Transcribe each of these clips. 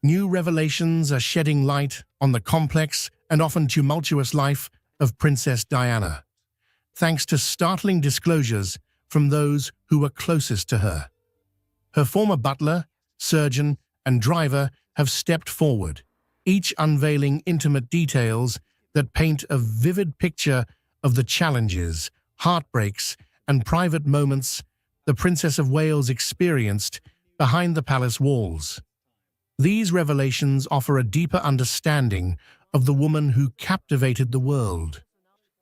New revelations are shedding light on the complex and often tumultuous life of Princess Diana, thanks to startling disclosures from those who were closest to her. Her former butler, surgeon, and driver have stepped forward, each unveiling intimate details that paint a vivid picture of the challenges, heartbreaks, and private moments the Princess of Wales experienced behind the palace walls. These revelations offer a deeper understanding of the woman who captivated the world,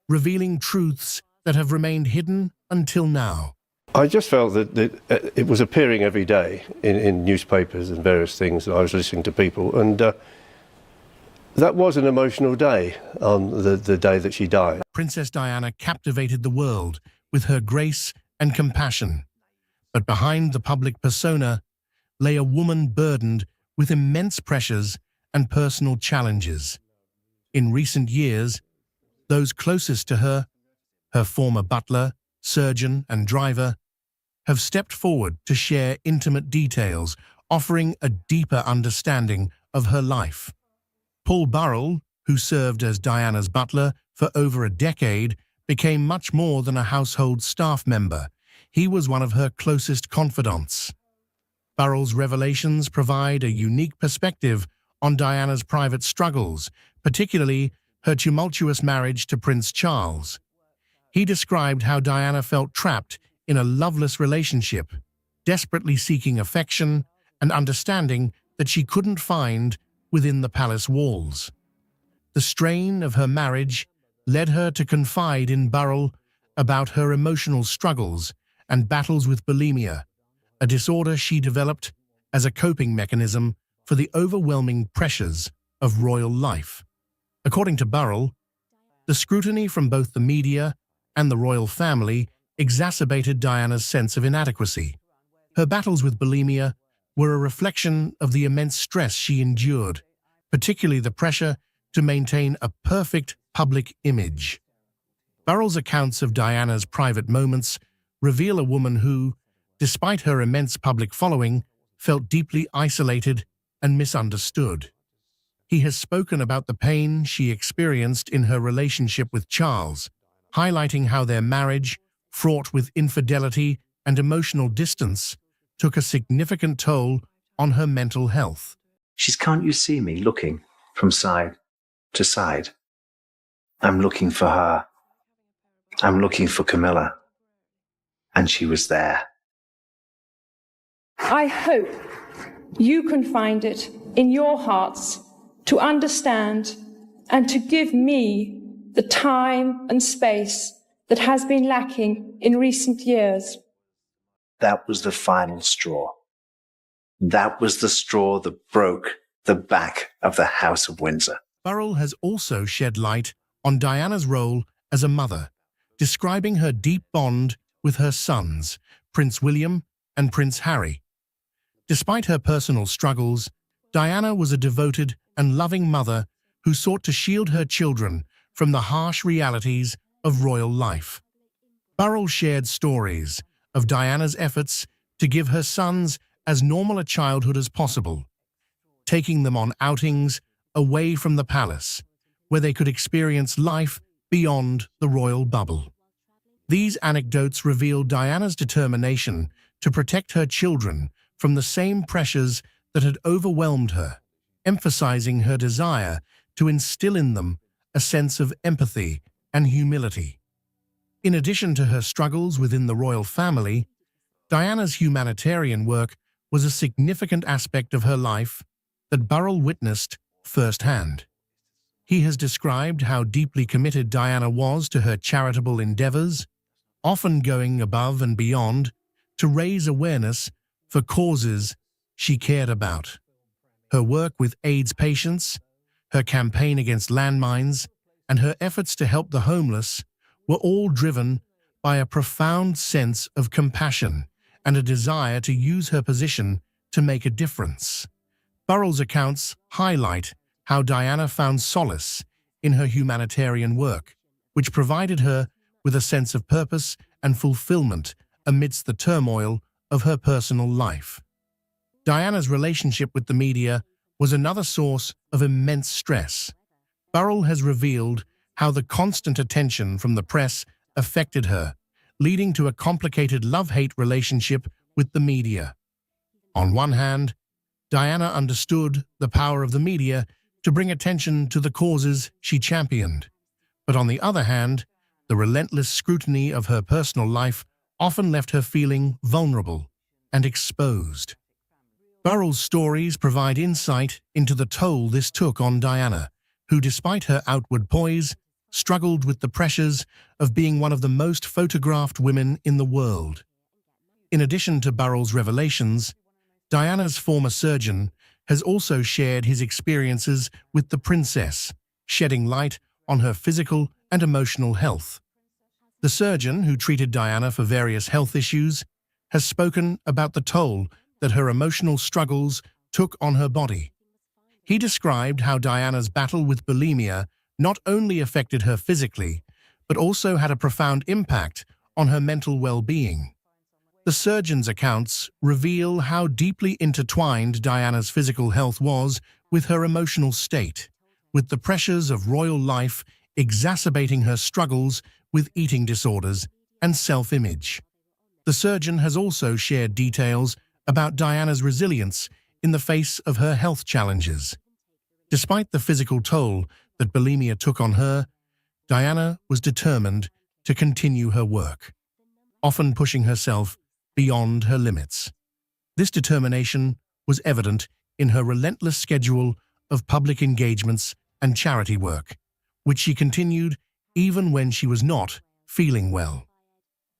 revealing truths that have remained hidden until now. I just felt that it was appearing every day in newspapers and various things, and I was listening to people, and that was an emotional day on the day that she died. Princess Diana captivated the world with her grace and compassion, but behind the public persona lay a woman burdened with immense pressures and personal challenges. In recent years, those closest to her, her former butler, surgeon, and driver, have stepped forward to share intimate details, offering a deeper understanding of her life. Paul Burrell, who served as Diana's butler for over a decade, became much more than a household staff member. He was one of her closest confidants. Burrell's revelations provide a unique perspective on Diana's private struggles, particularly her tumultuous marriage to Prince Charles. He described how Diana felt trapped in a loveless relationship, desperately seeking affection and understanding that she couldn't find within the palace walls. The strain of her marriage led her to confide in Burrell about her emotional struggles and battles with bulimia, a disorder she developed as a coping mechanism for the overwhelming pressures of royal life. According to Burrell, the scrutiny from both the media and the royal family exacerbated Diana's sense of inadequacy. Her battles with bulimia were a reflection of the immense stress she endured, particularly the pressure to maintain a perfect public image. Burrell's accounts of Diana's private moments reveal a woman who, despite her immense public following, felt deeply isolated and misunderstood. He has spoken about the pain she experienced in her relationship with Charles, highlighting how their marriage, fraught with infidelity and emotional distance, took a significant toll on her mental health. Can't you see me looking from side to side? I'm looking for her. I'm looking for Camilla. And she was there. I hope you can find it in your hearts to understand and to give me the time and space that has been lacking in recent years. That was the final straw. That was the straw that broke the back of the House of Windsor. Burrell has also shed light on Diana's role as a mother, describing her deep bond with her sons, Prince William and Prince Harry. Despite her personal struggles, Diana was a devoted and loving mother who sought to shield her children from the harsh realities of royal life. Burrell shared stories of Diana's efforts to give her sons as normal a childhood as possible, taking them on outings away from the palace, where they could experience life beyond the royal bubble. These anecdotes reveal Diana's determination to protect her children from the same pressures that had overwhelmed her, emphasizing her desire to instill in them a sense of empathy and humility. In addition to her struggles within the royal family, Diana's humanitarian work was a significant aspect of her life that Burrell witnessed firsthand. He has described how deeply committed Diana was to her charitable endeavors, often going above and beyond to raise awareness for causes she cared about. Her work with AIDS patients, her campaign against landmines, and her efforts to help the homeless were all driven by a profound sense of compassion and a desire to use her position to make a difference. Burrell's accounts highlight how Diana found solace in her humanitarian work, which provided her with a sense of purpose and fulfillment amidst the turmoil of her personal life. Diana's relationship with the media was another source of immense stress. Burrell has revealed how the constant attention from the press affected her, leading to a complicated love-hate relationship with the media. On one hand, Diana understood the power of the media to bring attention to the causes she championed. But on the other hand, the relentless scrutiny of her personal life often left her feeling vulnerable and exposed. Burrell's stories provide insight into the toll this took on Diana, who, despite her outward poise, struggled with the pressures of being one of the most photographed women in the world. In addition to Burrell's revelations, Diana's former surgeon has also shared his experiences with the princess, shedding light on her physical and emotional health. The surgeon, who treated Diana for various health issues, has spoken about the toll that her emotional struggles took on her body. He described how Diana's battle with bulimia not only affected her physically, but also had a profound impact on her mental well-being. The surgeon's accounts reveal how deeply intertwined Diana's physical health was with her emotional state, with the pressures of royal life exacerbating her struggles with eating disorders and self-image. The surgeon has also shared details about Diana's resilience in the face of her health challenges. Despite the physical toll that bulimia took on her, Diana was determined to continue her work, often pushing herself beyond her limits. This determination was evident in her relentless schedule of public engagements and charity work, which she continued even when she was not feeling well.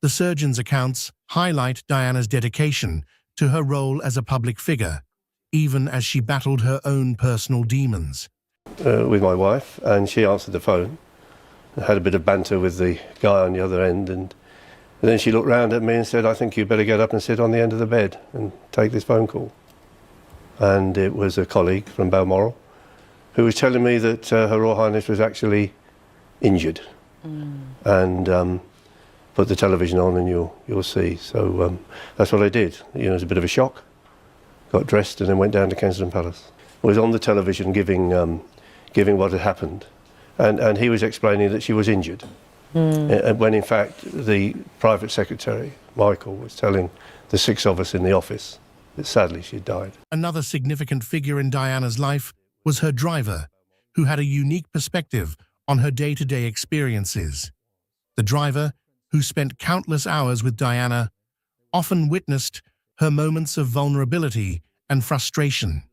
The surgeon's accounts highlight Diana's dedication to her role as a public figure, even as she battled her own personal demons. With my wife, and she answered the phone. I had a bit of banter with the guy on the other end, and then she looked round at me and said, "I think you better get up and sit on the end of the bed and take this phone call." And it was a colleague from Balmoral who was telling me that Her Royal Highness was actually injured. And put the television on and you'll see. So that's what I did. You know, it was a bit of a shock. Got dressed and then went down to Kensington Palace. I was on the television giving what had happened, and he was explaining that she was injured. When in fact the private secretary, Michael, was telling the six of us in the office that sadly she'd died. Another significant figure in Diana's life was her driver, who had a unique perspective on her day-to-day experiences. The driver, who spent countless hours with Diana, often witnessed her moments of vulnerability and frustration.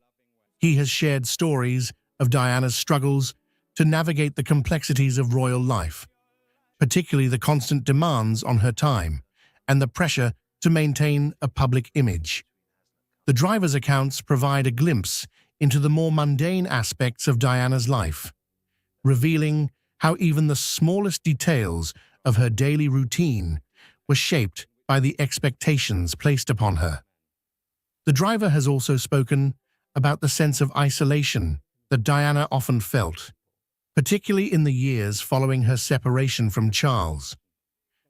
He has shared stories of Diana's struggles to navigate the complexities of royal life, particularly the constant demands on her time and the pressure to maintain a public image. The driver's accounts provide a glimpse into the more mundane aspects of Diana's life, revealing how even the smallest details of her daily routine were shaped by the expectations placed upon her. The driver has also spoken about the sense of isolation that Diana often felt, particularly in the years following her separation from Charles.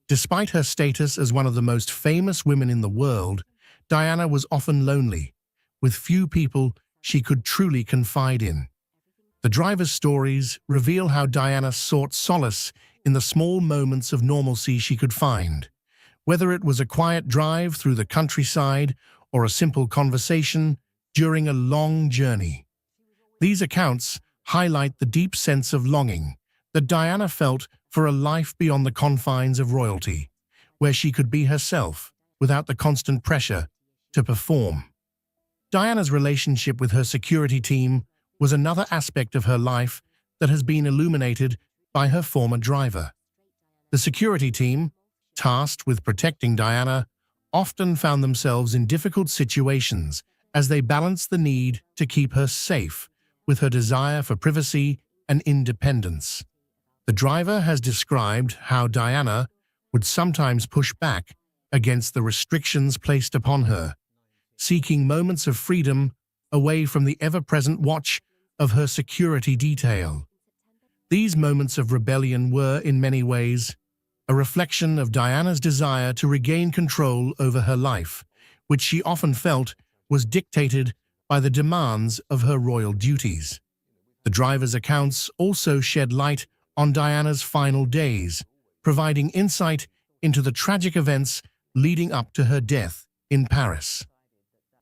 Despite her status as one of the most famous women in the world, Diana was often lonely, with few people she could truly confide in. The driver's stories reveal how Diana sought solace in the small moments of normalcy she could find, whether it was a quiet drive through the countryside or a simple conversation during a long journey. These accounts highlight the deep sense of longing that Diana felt for a life beyond the confines of royalty, where she could be herself without the constant pressure to perform. Diana's relationship with her security team was another aspect of her life that has been illuminated by her former driver. The security team, tasked with protecting Diana, often found themselves in difficult situations as they balanced the need to keep her safe with her desire for privacy and independence. The driver has described how Diana would sometimes push back against the restrictions placed upon her, seeking moments of freedom away from the ever-present watch of her security detail. These moments of rebellion were, in many ways, a reflection of Diana's desire to regain control over her life, which she often felt was dictated by the demands of her royal duties. The driver's accounts also shed light on Diana's final days, providing insight into the tragic events leading up to her death in Paris.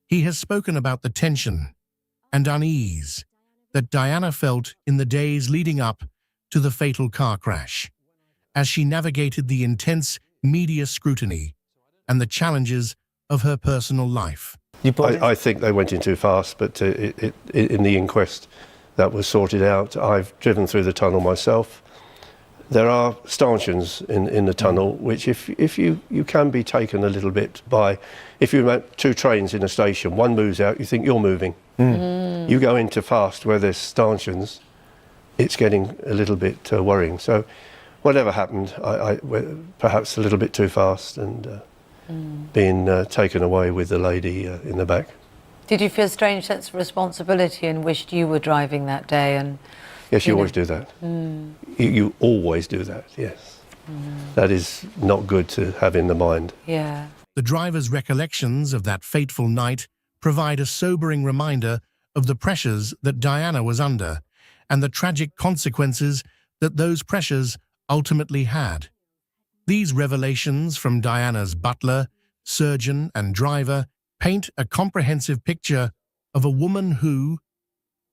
He has spoken about the tension and unease that Diana felt in the days leading up to the fatal car crash, as she navigated the intense media scrutiny and the challenges of her personal life. I think they went in too fast, but in the inquest that was sorted out. I've driven through the tunnel myself. There are stanchions in the tunnel, which if you can be taken a little bit by, if you have two trains in a station, one moves out, you think you're moving. You go into fast where there's stanchions, it's getting a little bit worrying. So whatever happened, I perhaps a little bit too fast and being taken away with the lady in the back. Did you feel a strange sense of responsibility and wished you were driving that day? And yes, you always do that. You always do that, yes. That is not good to have in the mind. Yeah. The driver's recollections of that fateful night provide a sobering reminder of the pressures that Diana was under and the tragic consequences that those pressures ultimately had. These revelations from Diana's butler, surgeon, and driver paint a comprehensive picture of a woman who,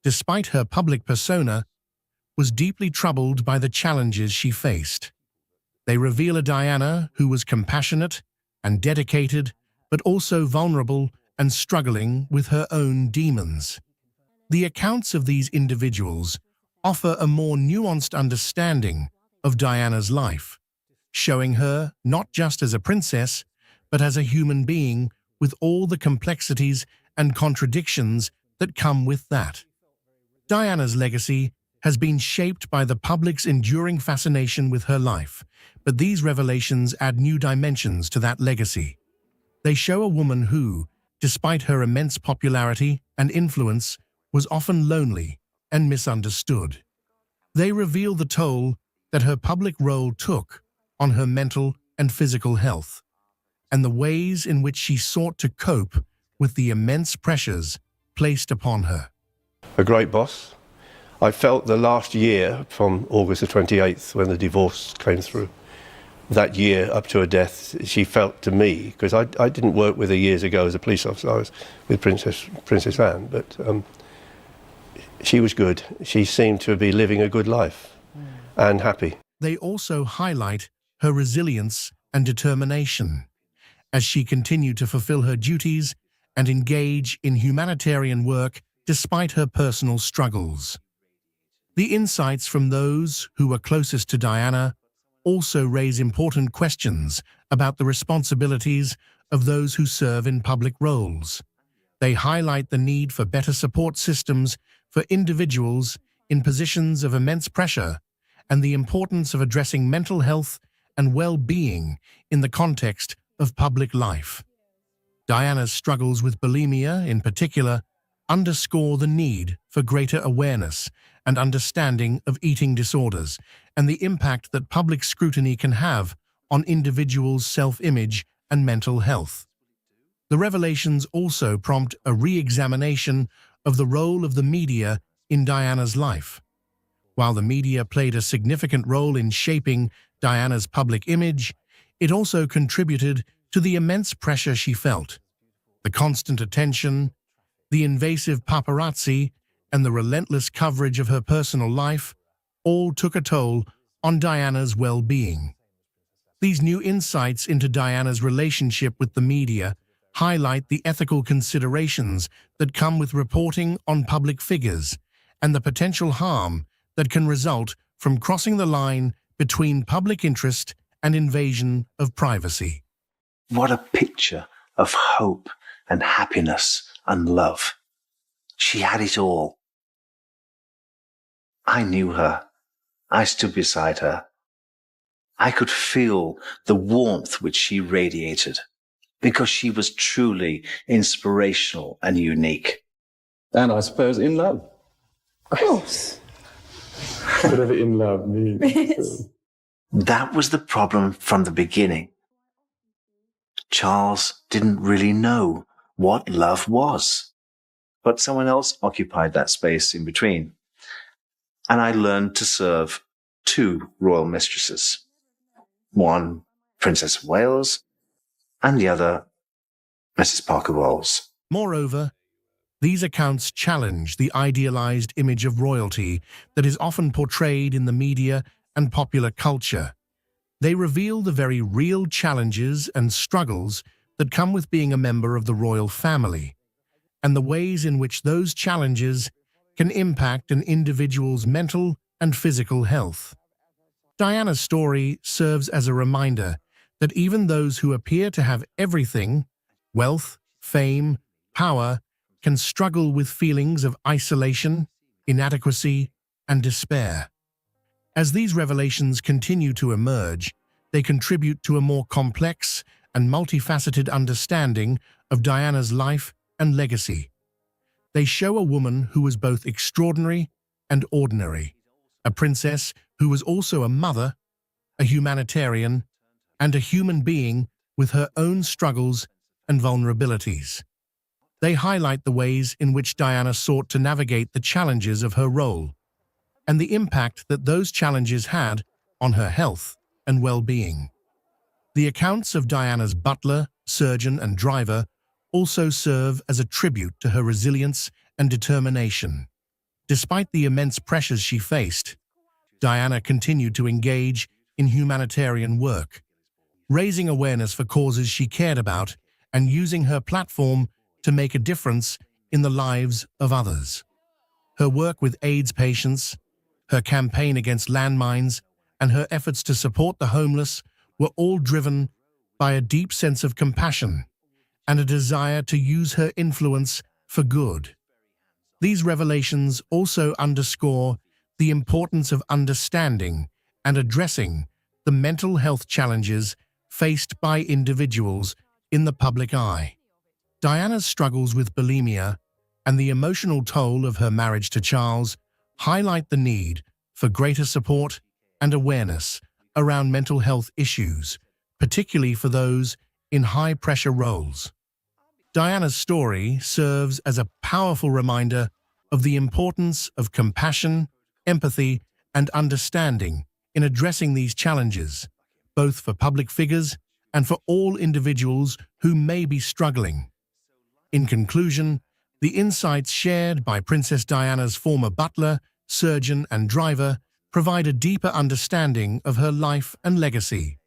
despite her public persona, was deeply troubled by the challenges she faced. They reveal a Diana who was compassionate and dedicated, but also vulnerable and struggling with her own demons. The accounts of these individuals offer a more nuanced understanding of Diana's life, showing her not just as a princess, but as a human being with all the complexities and contradictions that come with that. Diana's legacy has been shaped by the public's enduring fascination with her life, but these revelations add new dimensions to that legacy. They show a woman who, despite her immense popularity and influence, was often lonely and misunderstood. They reveal the toll that her public role took on her mental and physical health, and the ways in which she sought to cope with the immense pressures placed upon her. A great boss. I felt the last year, from August the 28th, when the divorce came through, that year up to her death, she felt to me, because I didn't work with her years ago as a police officer, I was with Princess Anne, but she was good. She seemed to be living a good life and happy. They also highlight her resilience and determination as she continued to fulfill her duties and engage in humanitarian work despite her personal struggles. The insights from those who were closest to Diana also raise important questions about the responsibilities of those who serve in public roles. They highlight the need for better support systems for individuals in positions of immense pressure and the importance of addressing mental health and well-being in the context of public life. Diana's struggles with bulimia, in particular, underscore the need for greater awareness and understanding of eating disorders and the impact that public scrutiny can have on individuals' self-image and mental health. The revelations also prompt a re-examination of the role of the media in Diana's life. While the media played a significant role in shaping Diana's public image, it also contributed to the immense pressure she felt. The constant attention, the invasive paparazzi, and the relentless coverage of her personal life all took a toll on Diana's well-being. These new insights into Diana's relationship with the media highlight the ethical considerations that come with reporting on public figures and the potential harm that can result from crossing the line between public interest and invasion of privacy. What a picture of hope and happiness and love. She had it all. I knew her. I stood beside her. I could feel the warmth which she radiated because she was truly inspirational and unique. And I suppose in love. Of course. Whatever in love means. That was the problem from the beginning. Charles didn't really know what love was. but someone else occupied that space in between. And I learned to serve two royal mistresses, one Princess of Wales and the other Mrs. Parker Bowles. Moreover, these accounts challenge the idealized image of royalty that is often portrayed in the media and popular culture. They reveal the very real challenges and struggles that come with being a member of the royal family, and the ways in which those challenges can impact an individual's mental and physical health. Diana's story serves as a reminder that even those who appear to have everything, wealth, fame, power, can struggle with feelings of isolation, inadequacy, and despair. As these revelations continue to emerge, they contribute to a more complex and multifaceted understanding of Diana's life and legacy. They show a woman who was both extraordinary and ordinary, a princess who was also a mother, a humanitarian, and a human being with her own struggles and vulnerabilities. They highlight the ways in which Diana sought to navigate the challenges of her role, and the impact that those challenges had on her health and well-being. The accounts of Diana's butler, surgeon, and driver also serve as a tribute to her resilience and determination. Despite the immense pressures she faced, Diana continued to engage in humanitarian work, raising awareness for causes she cared about and using her platform to make a difference in the lives of others. Her work with AIDS patients, her campaign against landmines, and her efforts to support the homeless were all driven by a deep sense of compassion and a desire to use her influence for good. These revelations also underscore the importance of understanding and addressing the mental health challenges faced by individuals in the public eye. Diana's struggles with bulimia and the emotional toll of her marriage to Charles highlight the need for greater support and awareness around mental health issues, particularly for those in high-pressure roles. Diana's story serves as a powerful reminder of the importance of compassion, empathy, and understanding in addressing these challenges, both for public figures and for all individuals who may be struggling. In conclusion, the insights shared by Princess Diana's former butler, surgeon, and driver provide a deeper understanding of her life and legacy.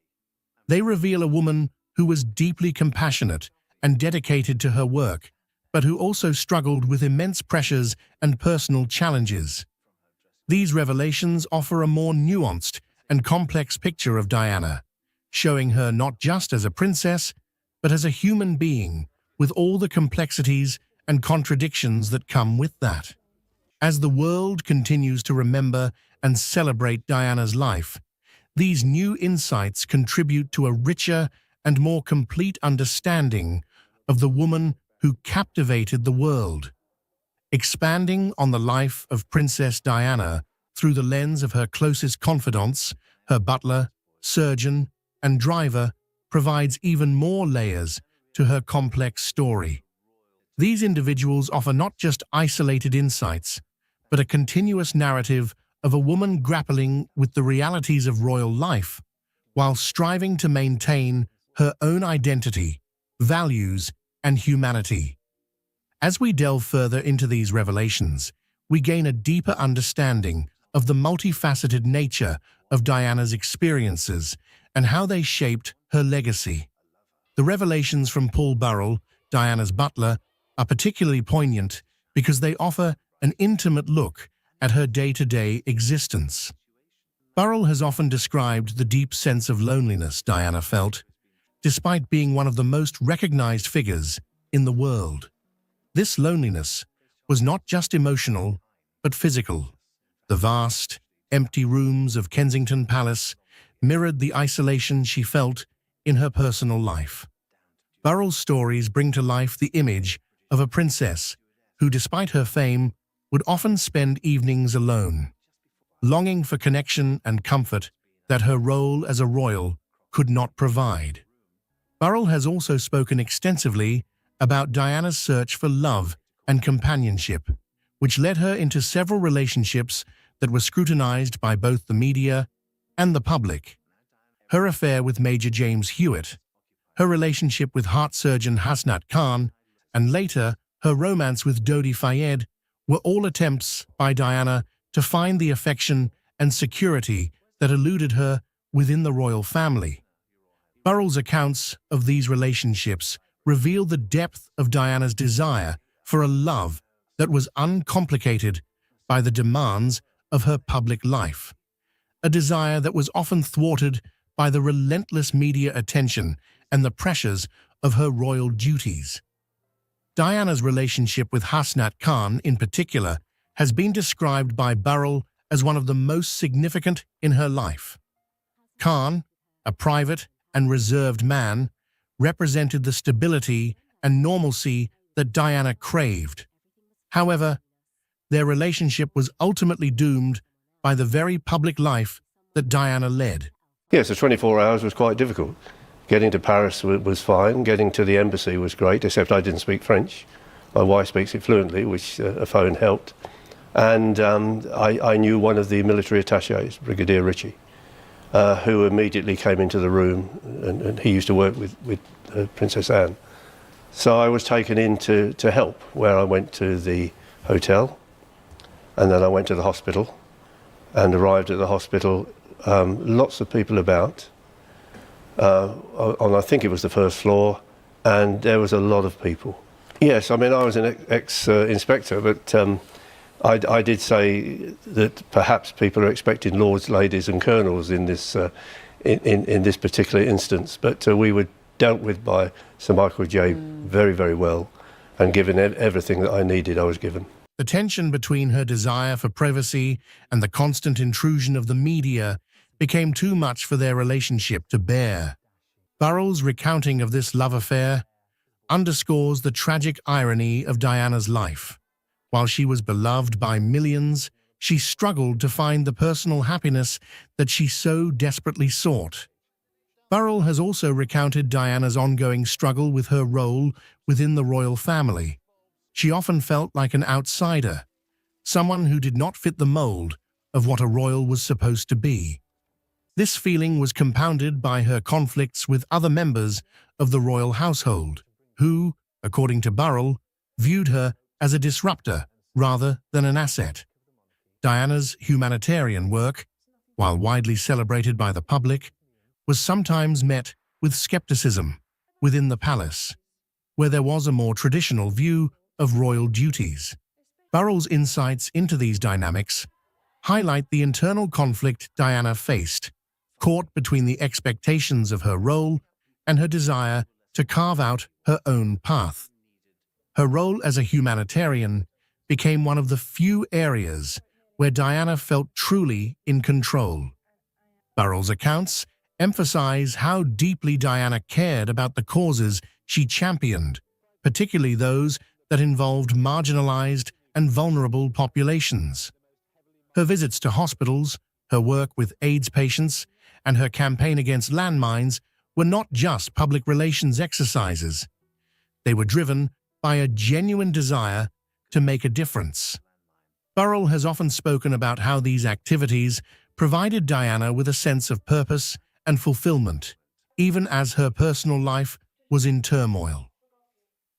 They reveal a woman who was deeply compassionate and dedicated to her work, but who also struggled with immense pressures and personal challenges. These revelations offer a more nuanced and complex picture of Diana, showing her not just as a princess, but as a human being with all the complexities and contradictions that come with that. As the world continues to remember and celebrate Diana's life, these new insights contribute to a richer and more complete understanding of the woman who captivated the world. Expanding on the life of Princess Diana through the lens of her closest confidants, her butler, surgeon, and driver, provides even more layers to her complex story. These individuals offer not just isolated insights, but a continuous narrative of a woman grappling with the realities of royal life, while striving to maintain her own identity, values, and humanity. As we delve further into these revelations, we gain a deeper understanding of the multifaceted nature of Diana's experiences and how they shaped her legacy. The revelations from Paul Burrell, Diana's butler, are particularly poignant because they offer an intimate look at her day-to-day existence. Burrell has often described the deep sense of loneliness Diana felt, despite being one of the most recognized figures in the world. This loneliness was not just emotional, but physical. The vast, empty rooms of Kensington Palace mirrored the isolation she felt in her personal life. Burrell's stories bring to life the image of a princess who, despite her fame, would often spend evenings alone, longing for connection and comfort that her role as a royal could not provide. Burrell has also spoken extensively about Diana's search for love and companionship, which led her into several relationships that were scrutinized by both the media and the public. Her affair with Major James Hewitt, her relationship with heart surgeon Hasnat Khan, and later her romance with Dodi Fayed were all attempts by Diana to find the affection and security that eluded her within the royal family. Burrell's accounts of these relationships reveal the depth of Diana's desire for a love that was uncomplicated by the demands of her public life, a desire that was often thwarted by the relentless media attention and the pressures of her royal duties. Diana's relationship with Hasnat Khan, in particular, has been described by Burrell as one of the most significant in her life. Khan, a private and reserved man, represented the stability and normalcy that Diana craved. However, their relationship was ultimately doomed by the very public life that Diana led. Yes, the 24 hours was quite difficult. Getting to Paris was fine. Getting to the embassy was great, except I didn't speak French. My wife speaks it fluently, which a phone helped. And I knew one of the military attachés, Brigadier Ritchie, who immediately came into the room, and he used to work with Princess Anne. So I was taken in to help, where I went to the hotel, and then I went to the hospital, and arrived at the hospital, lots of people about, on I think it was the first floor, and there was a lot of people. Yes, I mean, I was an ex-inspector, but I did say that perhaps people are expecting lords, ladies and colonels in this in this particular instance, but we were dealt with by Sir Michael J. very, very well, and given everything that I needed, I was given. The tension between her desire for privacy and the constant intrusion of the media became too much for their relationship to bear. Burrell's recounting of this love affair underscores the tragic irony of Diana's life. While she was beloved by millions, she struggled to find the personal happiness that she so desperately sought. Burrell has also recounted Diana's ongoing struggle with her role within the royal family. She often felt like an outsider, someone who did not fit the mold of what a royal was supposed to be. This feeling was compounded by her conflicts with other members of the royal household, who, according to Burrell, viewed her as a disruptor rather than an asset. Diana's humanitarian work, while widely celebrated by the public, was sometimes met with skepticism within the palace, where there was a more traditional view of royal duties. Burrell's insights into these dynamics highlight the internal conflict Diana faced, caught between the expectations of her role and her desire to carve out her own path. Her role as a humanitarian became one of the few areas where Diana felt truly in control. Burrell's accounts emphasize how deeply Diana cared about the causes she championed, particularly those that involved marginalized and vulnerable populations. Her visits to hospitals, her work with AIDS patients, and her campaign against landmines were not just public relations exercises. They were driven by a genuine desire to make a difference. Burrell has often spoken about how these activities provided Diana with a sense of purpose and fulfillment, even as her personal life was in turmoil.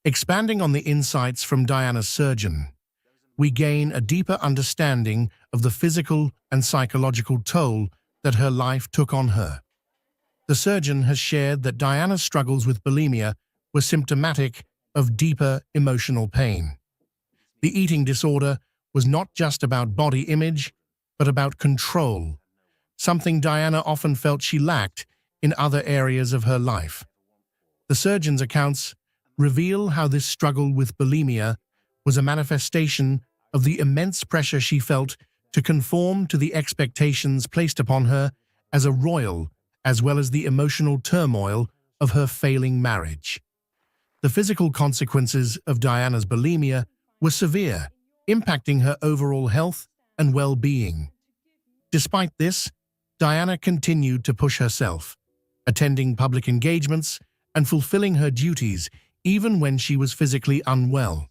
Expanding on the insights from Diana's surgeon, we gain a deeper understanding of the physical and psychological toll that her life took on her. The surgeon has shared that Diana's struggles with bulimia were symptomatic of deeper emotional pain. The eating disorder was not just about body image, but about control, something Diana often felt she lacked in other areas of her life. The surgeon's accounts reveal how this struggle with bulimia was a manifestation of the immense pressure she felt to conform to the expectations placed upon her as a royal, as well as the emotional turmoil of her failing marriage. The physical consequences of Diana's bulimia were severe, impacting her overall health and well-being. Despite this, Diana continued to push herself, attending public engagements and fulfilling her duties even when she was physically unwell.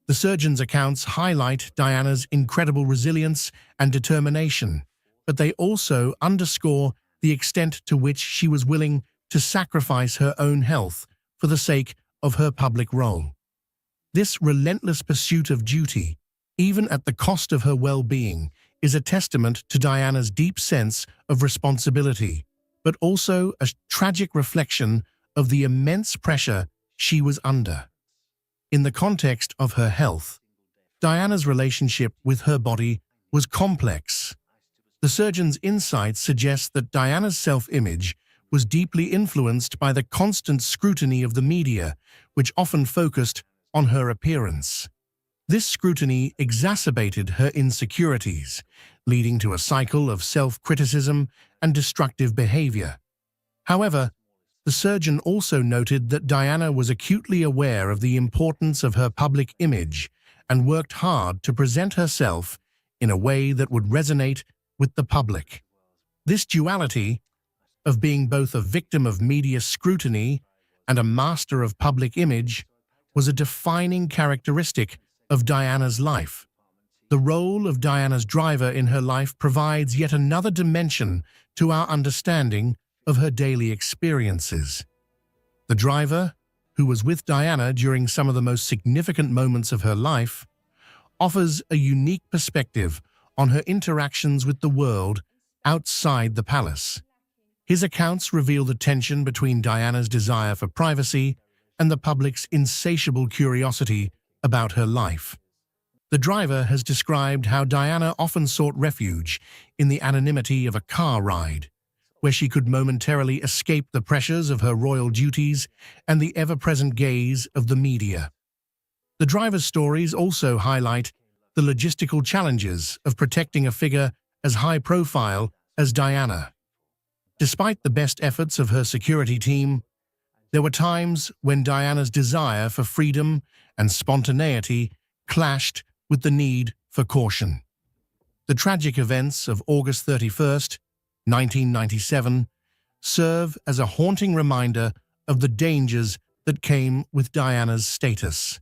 The surgeon's accounts highlight Diana's incredible resilience and determination, but they also underscore the extent to which she was willing to sacrifice her own health for the sake of her public role. This relentless pursuit of duty, even at the cost of her well-being, is a testament to Diana's deep sense of responsibility, but also a tragic reflection of the immense pressure she was under. In the context of her health, Diana's relationship with her body was complex. The surgeon's insights suggest that Diana's self-image was deeply influenced by the constant scrutiny of the media, which often focused on her appearance. This scrutiny exacerbated her insecurities, leading to a cycle of self-criticism and destructive behavior. However, the surgeon also noted that Diana was acutely aware of the importance of her public image and worked hard to present herself in a way that would resonate with the public. This duality of being both a victim of media scrutiny and a master of public image was a defining characteristic of Diana's life. The role of Diana's driver in her life provides yet another dimension to our understanding of her daily experiences. The driver, who was with Diana during some of the most significant moments of her life, offers a unique perspective on her interactions with the world outside the palace. His accounts reveal the tension between Diana's desire for privacy and the public's insatiable curiosity about her life. The driver has described how Diana often sought refuge in the anonymity of a car ride, where she could momentarily escape the pressures of her royal duties and the ever-present gaze of the media. The driver's stories also highlight the logistical challenges of protecting a figure as high-profile as Diana. Despite the best efforts of her security team, there were times when Diana's desire for freedom and spontaneity clashed with the need for caution. The tragic events of August 31st, 1997, serve as a haunting reminder of the dangers that came with Diana's status.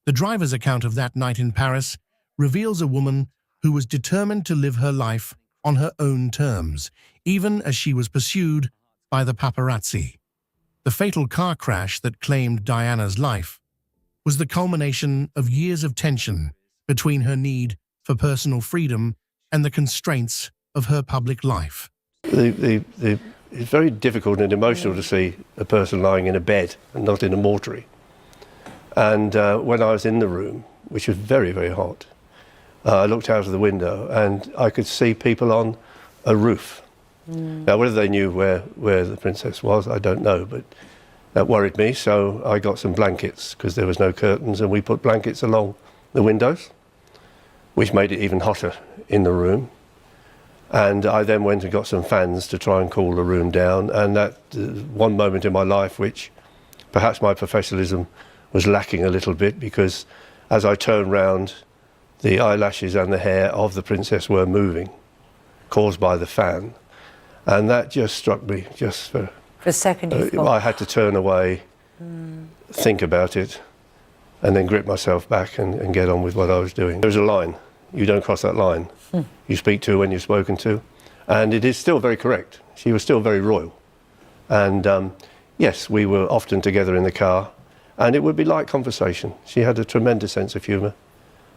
The driver's account of that night in Paris reveals a woman who was determined to live her life on her own terms, even as she was pursued by the paparazzi. The fatal car crash that claimed Diana's life was the culmination of years of tension between her need for personal freedom and the constraints of her public life. It's very difficult and emotional to see a person lying in a bed and not in a mortuary. And when I was in the room, which was very, very hot, I looked out of the window and I could see people on a roof. Now, whether they knew where the princess was, I don't know, but that worried me. So I got some blankets because there was no curtains, and we put blankets along the windows, which made it even hotter in the room. And I then went and got some fans to try and cool the room down. And that one moment in my life, which perhaps my professionalism was lacking a little bit, because as I turned round, the eyelashes and the hair of the princess were moving, caused by the fan. And that just struck me, just for a second you thought. I had to turn away, think about it, and then grip myself back and get on with what I was doing. There's a line. You don't cross that line. You speak to when you're spoken to. And it is still very correct. She was still very royal. And yes, we were often together in the car, and it would be light conversation. She had a tremendous sense of humour.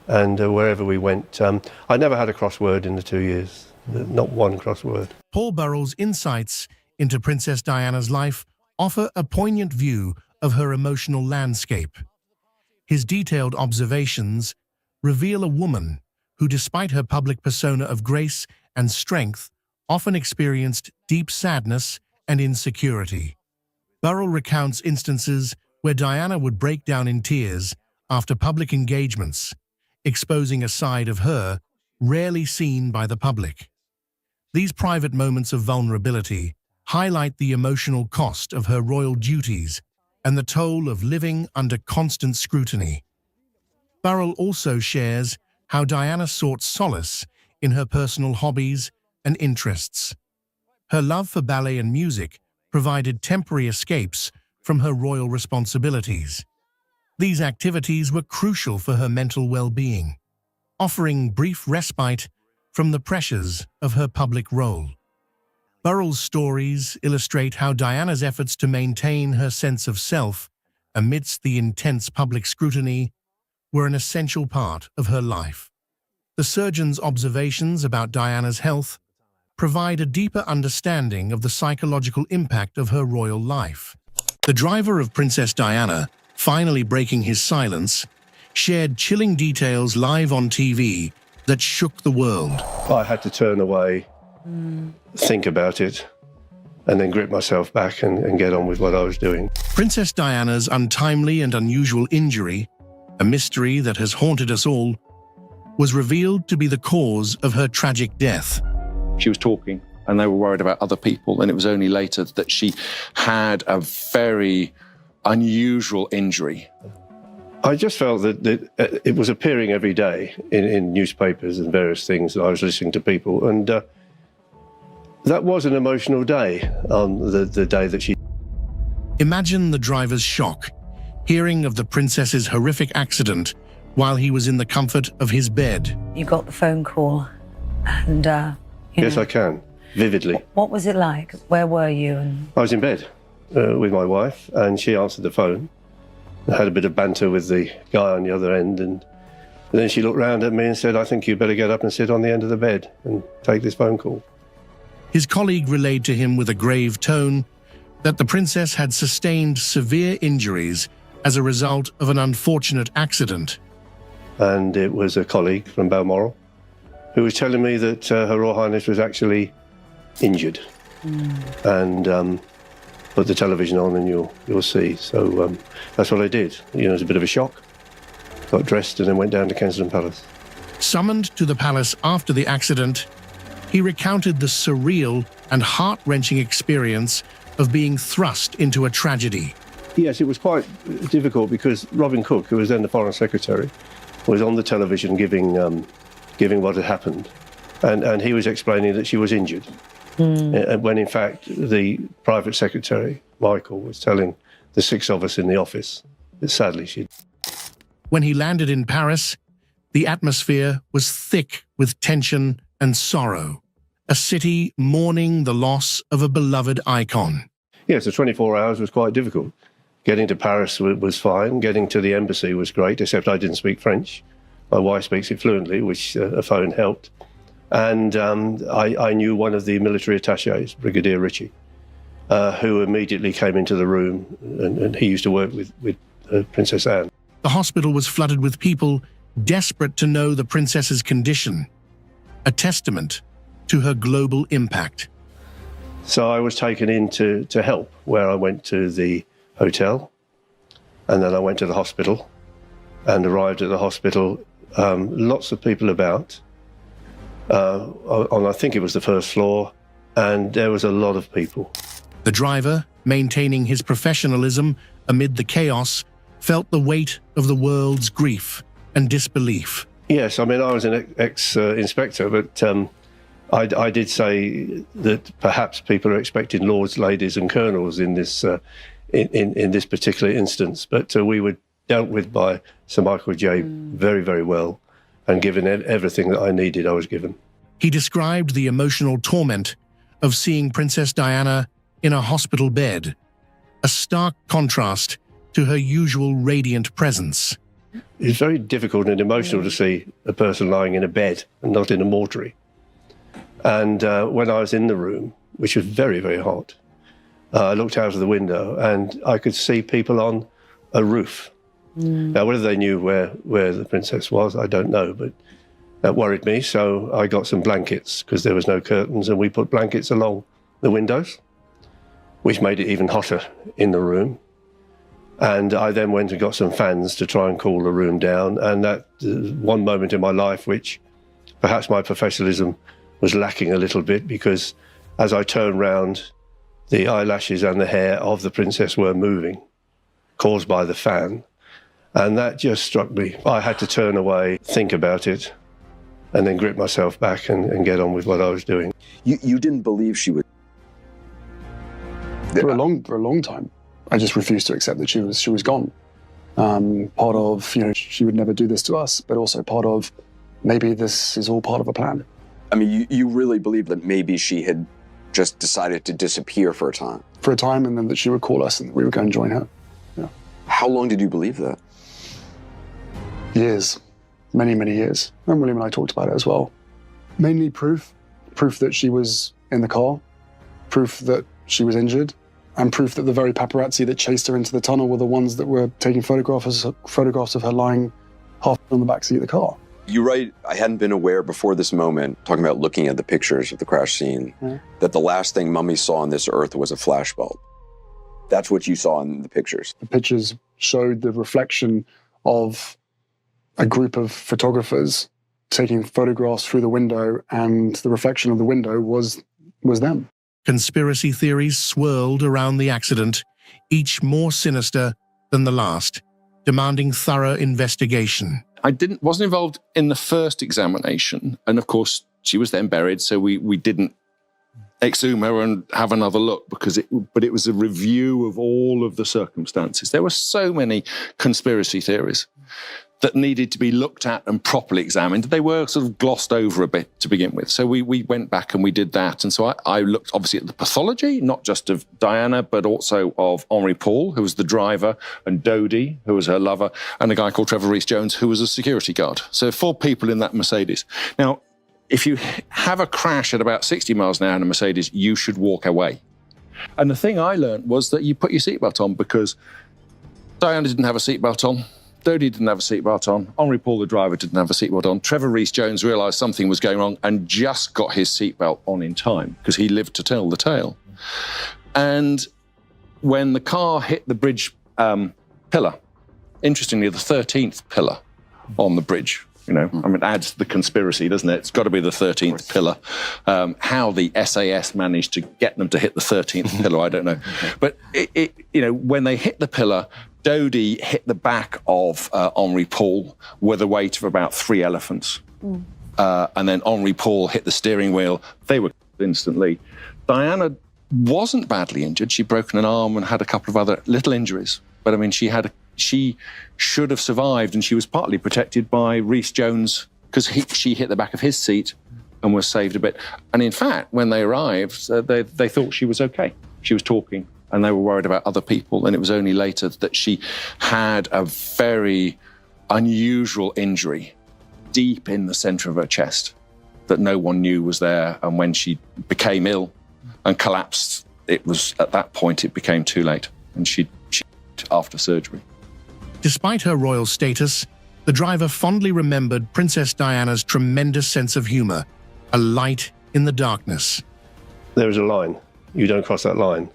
And wherever we went, I never had a crossword in the 2 years. Not one crossword. Paul Burrell's insights into Princess Diana's life offer a poignant view of her emotional landscape. His detailed observations reveal a woman who, despite her public persona of grace and strength, often experienced deep sadness and insecurity. Burrell recounts instances where Diana would break down in tears after public engagements, exposing a side of her rarely seen by the public. These private moments of vulnerability highlight the emotional cost of her royal duties and the toll of living under constant scrutiny. Burrell also shares how Diana sought solace in her personal hobbies and interests. Her love for ballet and music provided temporary escapes from her royal responsibilities. These activities were crucial for her mental well-being, offering brief respite from the pressures of her public role. Burrell's stories illustrate how Diana's efforts to maintain her sense of self amidst the intense public scrutiny were an essential part of her life. The surgeon's observations about Diana's health provide a deeper understanding of the psychological impact of her royal life. The driver of Princess Diana, finally breaking his silence, shared chilling details live on TV that shook the world. I had to turn away, think about it, and then grip myself back and get on with what I was doing. Princess Diana's untimely and unusual injury, a mystery that has haunted us all, was revealed to be the cause of her tragic death. She was talking and they were worried about other people, and it was only later that she had a very unusual injury. I just felt that it was appearing every day in newspapers and various things that I was listening to people, and that was an emotional day on the day that she... Imagine the driver's shock, hearing of the princess's horrific accident while he was in the comfort of his bed. You got the phone call and, Yes, I can, vividly. What was it like? Where were you? I was in bed with my wife, and she answered the phone. I had a bit of banter with the guy on the other end, and then she looked round at me and said, "I think you better get up and sit on the end of the bed and take this phone call." His colleague relayed to him with a grave tone that the princess had sustained severe injuries as a result of an unfortunate accident. And it was a colleague from Balmoral who was telling me that Her Royal Highness was actually injured. And put the television on and you'll see. So that's what I did. You know, it was a bit of a shock. Got dressed and then went down to Kensington Palace. Summoned to the palace after the accident, he recounted the surreal and heart-wrenching experience of being thrust into a tragedy. Yes, it was quite difficult because Robin Cook, who was then the Foreign Secretary, was on the television giving what had happened. And he was explaining that she was injured. When in fact the private secretary, Michael, was telling the six of us in the office that sadly she'd... When he landed in Paris, the atmosphere was thick with tension and sorrow, a city mourning the loss of a beloved icon. Yes, the 24 hours was quite difficult. Getting to Paris was fine, getting to the embassy was great, except I didn't speak French. My wife speaks it fluently, which a phone helped. And I knew one of the military attachés, Brigadier Ritchie, who immediately came into the room, and he used to work with Princess Anne. The hospital was flooded with people desperate to know the princess's condition, a testament to her global impact. So I was taken in to help, where I went to the hotel, and then I went to the hospital, and arrived at the hospital, lots of people about, on I think it was the first floor, and there was a lot of people. The driver, maintaining his professionalism amid the chaos, felt the weight of the world's grief and disbelief. Yes, I mean, I was an ex-inspector, but I did say that perhaps people are expecting lords, ladies and colonels in this in this particular instance, but we were dealt with by Sir Michael J. very, very well, and given everything that I needed, I was given. He described the emotional torment of seeing Princess Diana in a hospital bed, a stark contrast to her usual radiant presence. It's very difficult and emotional to see a person lying in a bed and not in a mortuary. And when I was in the room, which was very, very hot, I looked out of the window and I could see people on a roof. Now, whether they knew where the princess was, I don't know, but that worried me. So I got some blankets because there was no curtains, and we put blankets along the windows, which made it even hotter in the room. And I then went and got some fans to try and cool the room down. And that one moment in my life, which perhaps my professionalism was lacking a little bit, because as I turned round, the eyelashes and the hair of the princess were moving, caused by the fan. And that just struck me. I had to turn away, think about it, and then grip myself back and get on with what I was doing. You didn't believe she would? For a long time. I just refused to accept that she was gone. Part of, she would never do this to us, but also part of maybe this is all part of a plan. I mean, you really believe that maybe she had just decided to disappear for a time? For a time, and then that she would call us and we would go and join her. Yeah. How long did you believe that? Years. Many, many years. And William and I talked about it as well. Mainly proof that she was in the car, proof that she was injured, and proof that the very paparazzi that chased her into the tunnel were the ones that were taking photographs of her lying half on the backseat of the car. You write, I hadn't been aware before this moment, talking about looking at the pictures of the crash scene, that the last thing Mummy saw on this earth was a flashbulb. That's what you saw in the pictures. The pictures showed the reflection of a group of photographers taking photographs through the window, and the reflection of the window was them. Conspiracy theories swirled around the accident, each more sinister than the last, demanding thorough investigation. I wasn't involved in the first examination, and of course she was then buried, so we didn't exhume her and have another look, but it was a review of all of the circumstances. There were so many conspiracy theories that needed to be looked at and properly examined. They were sort of glossed over a bit to begin with. So we went back and we did that. And so I looked obviously at the pathology, not just of Diana, but also of Henri Paul, who was the driver, and Dodie, who was her lover, and a guy called Trevor Rees-Jones, who was a security guard. So 4 people in that Mercedes. Now, if you have a crash at about 60 miles an hour in a Mercedes, you should walk away. And the thing I learned was that you put your seatbelt on, because Diana didn't have a seatbelt on, Dodie didn't have a seatbelt on, Henri Paul, the driver, didn't have a seatbelt on. Trevor Rees-Jones realised something was going wrong and just got his seatbelt on in time, because he lived to tell the tale. And when the car hit the bridge pillar, interestingly, the 13th pillar on the bridge, it adds to the conspiracy, doesn't it? It's got to be the 13th pillar. How the SAS managed to get them to hit the 13th pillar, I don't know. But, when they hit the pillar, Dodie hit the back of Henri Paul with a weight of about 3 elephants. And then Henri Paul hit the steering wheel. They were instantly. Diana wasn't badly injured. She'd broken an arm and had a couple of other little injuries. But, she should have survived, and she was partly protected by Rees-Jones, because she hit the back of his seat and was saved a bit. And in fact, when they arrived, they thought she was okay. She was talking, and they were worried about other people. And it was only later that she had a very unusual injury deep in the centre of her chest that no one knew was there. And when she became ill and collapsed, at that point, it became too late. And she after surgery. Despite her royal status, the driver fondly remembered Princess Diana's tremendous sense of humour, a light in the darkness. There is a line. You don't cross that line.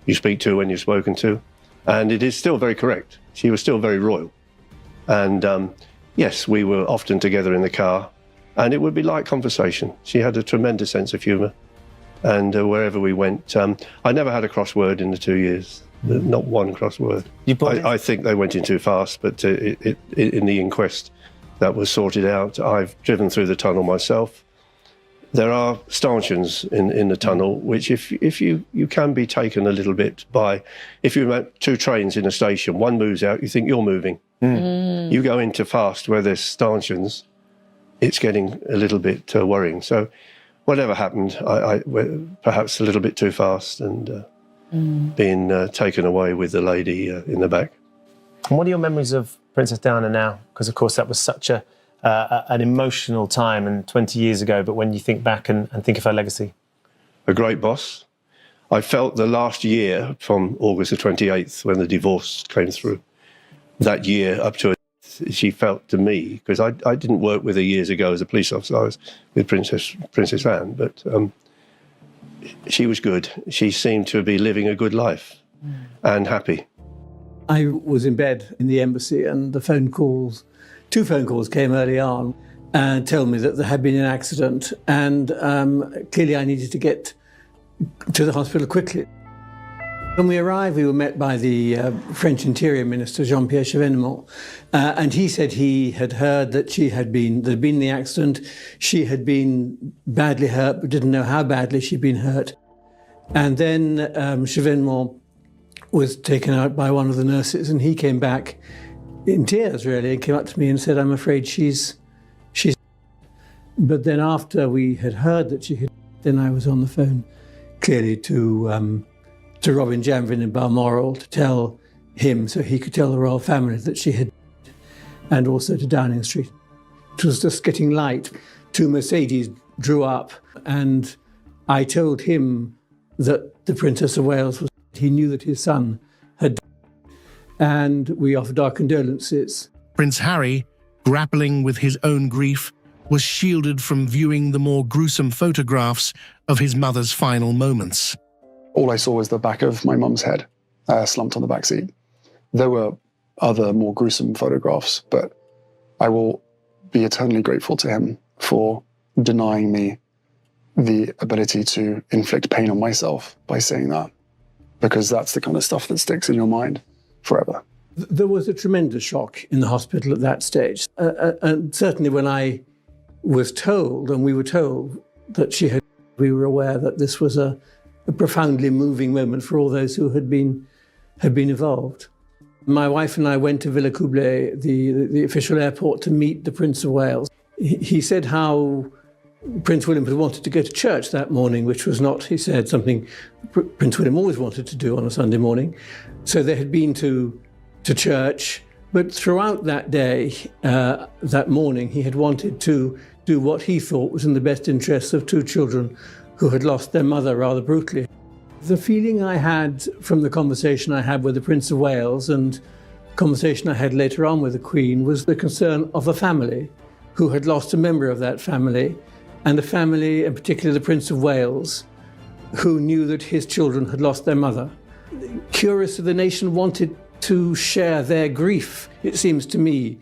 You speak to when you're spoken to. And it is still very correct. She was still very royal. And yes, we were often together in the car, and it would be light conversation. She had a tremendous sense of humour. And wherever we went, I never had a crossword in the 2 years. Not one crossword. I think they went in too fast, but in the inquest, that was sorted out. I've driven through the tunnel myself. There are stanchions in the tunnel, which if you can be taken a little bit by, if you're at 2 trains in a station, one moves out, you think you're moving. You go into fast where there's stanchions, it's getting a little bit worrying. So whatever happened, I perhaps a little bit too fast and being taken away with the lady in the back. And what are your memories of Princess Diana now? Because, of course, that was such an emotional time and 20 years ago, but when you think back and think of her legacy? A great boss. I felt the last year from August the 28th, when the divorce came through, that year up to she felt to me, because I didn't work with her years ago as a police officer, I was with Princess Anne, but she was good. She seemed to be living a good life and happy. I was in bed in the embassy, and the 2 phone calls came early on and told me that there had been an accident, and clearly I needed to get to the hospital quickly. When we arrived, we were met by the French Interior Minister, Jean-Pierre Chevènement, and he said he had heard that there'd been the accident. She had been badly hurt, but didn't know how badly she'd been hurt. And then Chevènement was taken out by one of the nurses, and he came back in tears, really, and came up to me and said, "I'm afraid she's." But then after we had heard that she had, then I was on the phone, clearly to Robin Janvin in Balmoral to tell him, so he could tell the royal family that she had, and also to Downing Street. It was just getting light. 2 Mercedes drew up, and I told him that the Princess of Wales was. He knew that his son had died, and we offered our condolences. Prince Harry, grappling with his own grief, was shielded from viewing the more gruesome photographs of his mother's final moments. All I saw was the back of my mum's head, slumped on the back seat. There were other more gruesome photographs, but I will be eternally grateful to him for denying me the ability to inflict pain on myself by saying that, because that's the kind of stuff that sticks in your mind forever. There was a tremendous shock in the hospital at that stage. And certainly when I was told, and we were told, that she had, we were aware that this was a profoundly moving moment for all those who had been involved. My wife and I went to Villa Coublé, the official airport, to meet the Prince of Wales. He said how Prince William had wanted to go to church that morning, which was not, he said, something Prince William always wanted to do on a Sunday morning. So they had been to church, but throughout that day, that morning, he had wanted to do what he thought was in the best interests of 2 children who had lost their mother rather brutally. The feeling I had from the conversation I had with the Prince of Wales and conversation I had later on with the Queen was the concern of a family who had lost a member of that family, and a family, in particular the Prince of Wales, who knew that his children had lost their mother. Curious of the nation wanted to share their grief, it seems to me,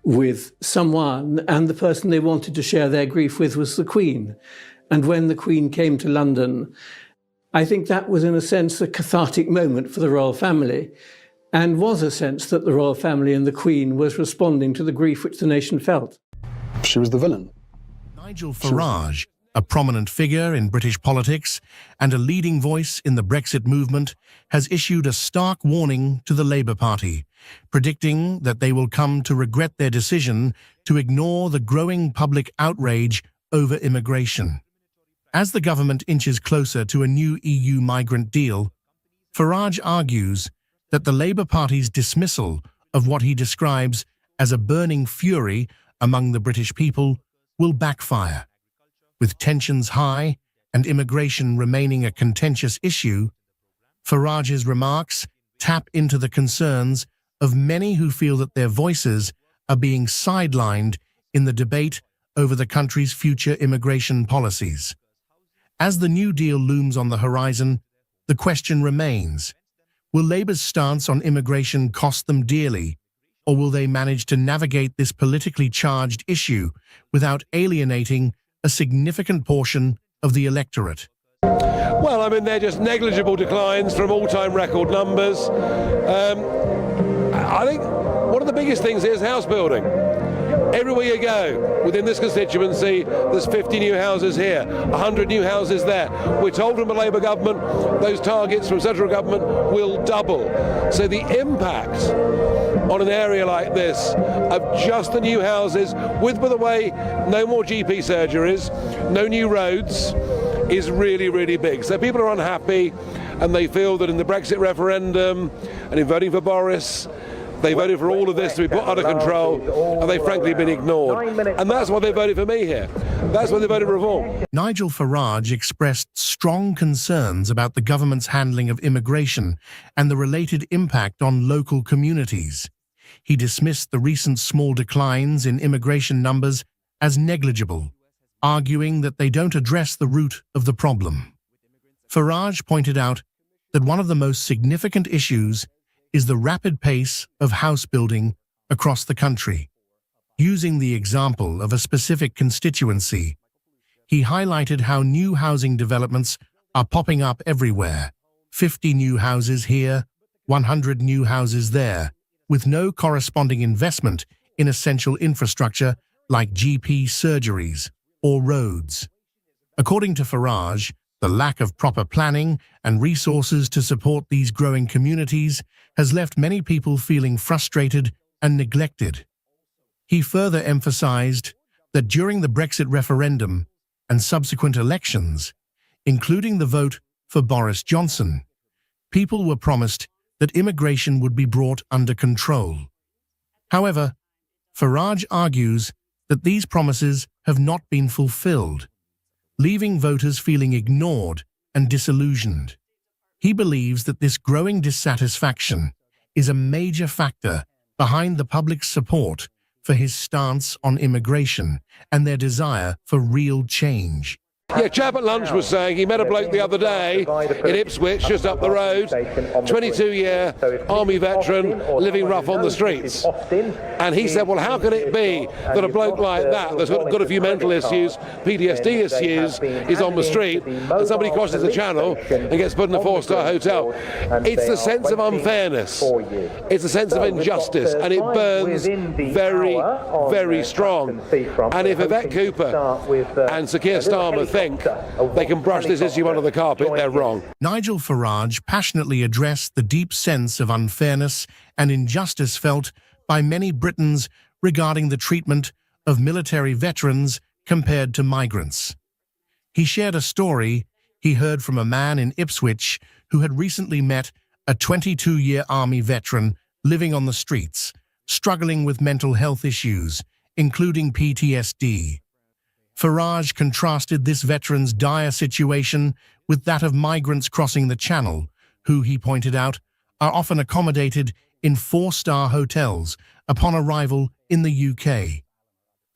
with someone, and the person they wanted to share their grief with was the Queen. And when the Queen came to London, I think that was, in a sense, a cathartic moment for the royal family, and was a sense that the royal family and the Queen was responding to the grief which the nation felt. She was the villain. Nigel Farage, a prominent figure in British politics and a leading voice in the Brexit movement, has issued a stark warning to the Labour Party, predicting that they will come to regret their decision to ignore the growing public outrage over immigration. As the government inches closer to a new EU migrant deal, Farage argues that the Labour Party's dismissal of what he describes as a burning fury among the British people will backfire. With tensions high and immigration remaining a contentious issue, Farage's remarks tap into the concerns of many who feel that their voices are being sidelined in the debate over the country's future immigration policies. As the New Deal looms on the horizon, the question remains, will Labour's stance on immigration cost them dearly, or will they manage to navigate this politically charged issue without alienating a significant portion of the electorate? Well, I mean, they're just negligible declines from all-time record numbers. I think one of the biggest things is house building. Everywhere you go within this constituency, there's 50 new houses here, 100 new houses there. We're told from the Labour government those targets from central government will double. So the impact on an area like this of just the new houses, with, by the way, no more GP surgeries, no new roads, is really, really big. So people are unhappy, and they feel that in the Brexit referendum and in voting for Boris, they voted for all of this to be put under control, and they've frankly been ignored. And that's why they voted for me here. That's why they voted for reform. Nigel Farage expressed strong concerns about the government's handling of immigration and the related impact on local communities. He dismissed the recent small declines in immigration numbers as negligible, arguing that they don't address the root of the problem. Farage pointed out that one of the most significant issues is the rapid pace of house building across the country. Using the example of a specific constituency, he highlighted how new housing developments are popping up everywhere. 50 new houses here, 100 new houses there, with no corresponding investment in essential infrastructure like GP surgeries or roads. According to Farage, the lack of proper planning and resources to support these growing communities has left many people feeling frustrated and neglected. He further emphasized that during the Brexit referendum and subsequent elections, including the vote for Boris Johnson, people were promised that immigration would be brought under control. However, Farage argues that these promises have not been fulfilled, leaving voters feeling ignored and disillusioned. He believes that this growing dissatisfaction is a major factor behind the public's support for his stance on immigration and their desire for real change. Yeah, chap at lunch was saying he met a bloke the other day in Ipswich, just up the road, 22-year army veteran living rough on the streets. And he said, well, how can it be that a bloke like that, that's got a few mental issues, PTSD issues, is on the street, and somebody crosses the channel and gets put in a four-star hotel? It's the sense of unfairness. It's a sense of injustice, and it burns very, very strong. And if Yvette Cooper and Sir Keir Starmer think they can brush this issue under the carpet, they're wrong. Nigel Farage passionately addressed the deep sense of unfairness and injustice felt by many Britons regarding the treatment of military veterans compared to migrants. He shared a story he heard from a man in Ipswich who had recently met a 22-year army veteran living on the streets, struggling with mental health issues, including PTSD. Farage contrasted this veteran's dire situation with that of migrants crossing the Channel, who, he pointed out, are often accommodated in four-star hotels upon arrival in the UK.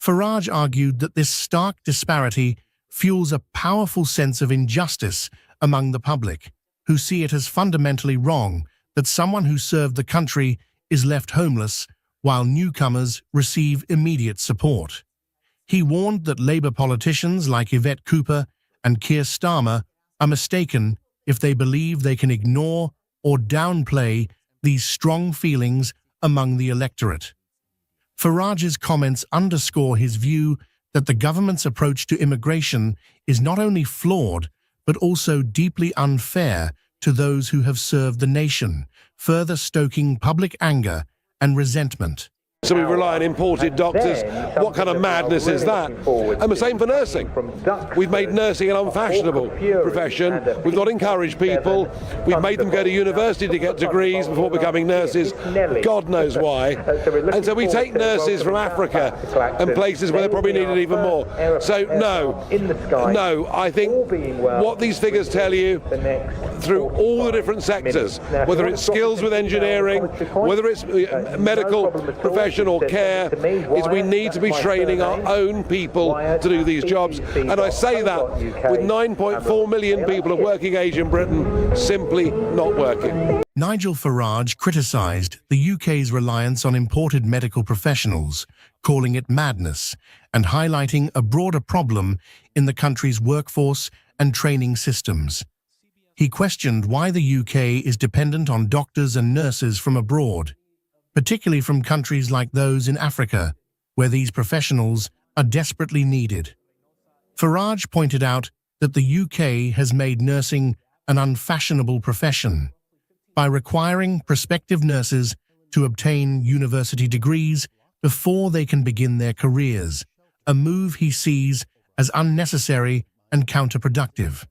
Farage argued that this stark disparity fuels a powerful sense of injustice among the public, who see it as fundamentally wrong that someone who served the country is left homeless while newcomers receive immediate support. He warned that Labour politicians like Yvette Cooper and Keir Starmer are mistaken if they believe they can ignore or downplay these strong feelings among the electorate. Farage's comments underscore his view that the government's approach to immigration is not only flawed, but also deeply unfair to those who have served the nation, further stoking public anger and resentment. So we rely on imported doctors. What kind of madness is that? And the same for nursing. We've made nursing an unfashionable profession. We've not encouraged people. We've made them go to university to get degrees before becoming nurses. God knows why. And so we take nurses from Africa and places where they're probably needed even more. So no, I think what these figures tell you through all the different sectors, whether it's skills with engineering, whether it's medical profession or care, is we need to be training our own people to do these jobs. And I say that with 9.4 million people of working age in Britain simply not working. Nigel Farage criticised the UK's reliance on imported medical professionals, calling it madness, and highlighting a broader problem in the country's workforce and training systems. He questioned why the UK is dependent on doctors and nurses from abroad, particularly from countries like those in Africa, where these professionals are desperately needed. Farage pointed out that the UK has made nursing an unfashionable profession by requiring prospective nurses to obtain university degrees before they can begin their careers, a move he sees as unnecessary and counterproductive.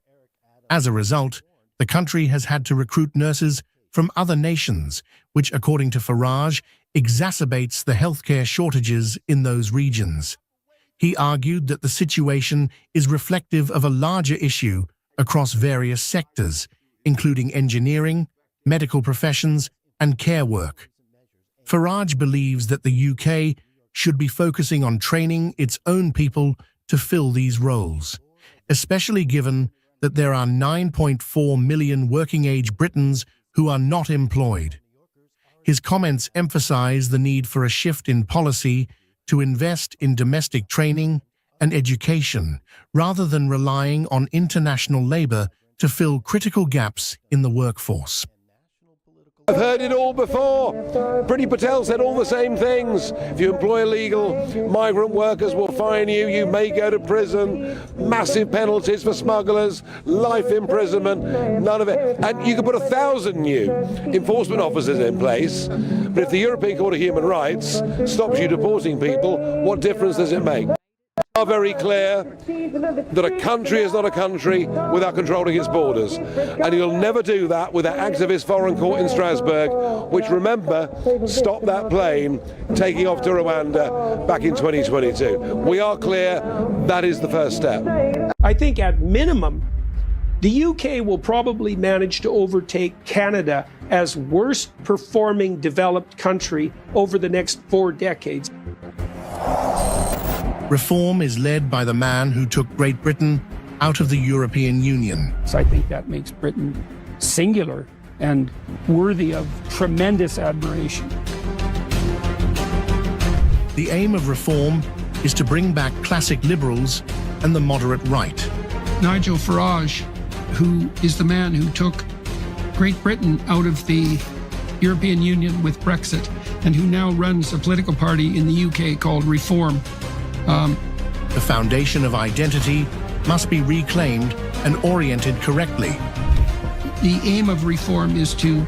As a result, the country has had to recruit nurses from other nations, which, according to Farage, exacerbates the healthcare shortages in those regions. He argued that the situation is reflective of a larger issue across various sectors, including engineering, medical professions, and care work. Farage believes that the UK should be focusing on training its own people to fill these roles, especially given that there are 9.4 million working-age Britons who are not employed. His comments emphasize the need for a shift in policy to invest in domestic training and education rather than relying on international labor to fill critical gaps in the workforce. I've heard it all before. Priti Patel said all the same things. If you employ illegal migrant workers, we'll fine you. You may go to prison. Massive penalties for smugglers. Life imprisonment. None of it. And you could put 1,000 new enforcement officers in place. But if the European Court of Human Rights stops you deporting people, what difference does it make? Are very clear that a country is not a country without controlling its borders, and you'll never do that with that activist foreign court in Strasbourg, which, remember, stopped that plane taking off to Rwanda back in 2022. We are clear that is the first step. I think at minimum, the UK will probably manage to overtake Canada as worst performing developed country over the next 4 decades. Reform is led by the man who took Great Britain out of the European Union. So I think that makes Britain singular and worthy of tremendous admiration. The aim of reform is to bring back classic liberals and the moderate right. Nigel Farage, who is the man who took Great Britain out of the European Union with Brexit, and who now runs a political party in the UK called Reform. The foundation of identity must be reclaimed and oriented correctly. The aim of reform is to